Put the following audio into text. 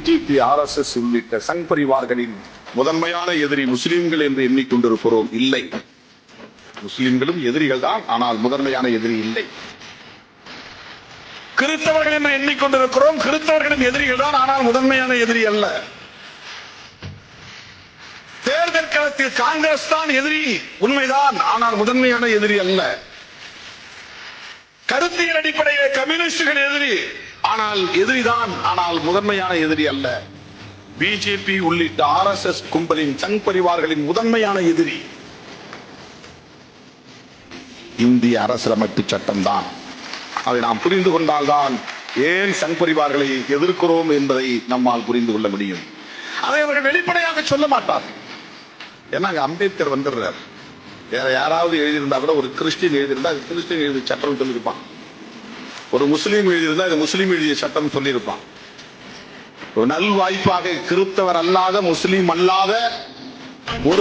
BJP, RSS உள்ளிட்ட சங் பரிவார்களின் முதன்மையான எதிரி முஸ்லிம்கள் என்று எண்ணிக்கொண்டிருக்கிறோம். இல்லை, முஸ்லிம்களும் எதிரிகள் தான், ஆனால் முதன்மையான எதிரி இல்லை. கிறிஸ்தவர்கள் என்று எண்ணிக்கொண்டிருக்கிறோம், கிறிஸ்தவர்களும் எதிரிகள் தான், ஆனால் முதன்மையான எதிரி அல்ல. தேர்தல் களத்தில் காங்கிரஸ் தான் எதிரி, உண்மைதான், ஆனால் முதன்மையான எதிரி அல்ல. கருத்தியல் அடிப்படையில் கம்யூனிஸ்டுகள் எதிரி, ஆனால் எதிரிதான், ஆனால் முதன்மையான எதிரி அல்ல. பிஜேபி உள்ளிட்ட RSS கும்பலின் சங் பரிவார்களின் முதன்மையான எதிரி இந்திய அரசியலமைப்பு சட்டம் தான். அதை நாம் புரிந்து கொண்டால்தான் ஏன் சங் பரிவார்களை எதிர்க்கிறோம் என்பதை நம்மால் புரிந்து கொள்ள முடியும். அதை அவர்கள் வெளிப்படையாக சொல்ல மாட்டார்கள். ஏன்னா அம்பேத்கர் வந்துடுறார். வேற யாராவது எழுதியிருந்தா கூட, ஒரு கிறிஸ்டின் எழுதியிருந்தா அது கிறிஸ்டின் எழுதிய சட்டம் சொல்லியிருப்பான், ஒரு முஸ்லீம் எழுதியிருந்தா அது முஸ்லீம் எழுதிய சட்டம் சொல்லியிருப்பான். ஒரு நல் வாய்ப்பாக கிறிஸ்தவர் அல்லாத, முஸ்லீம் அல்லாத ஒரு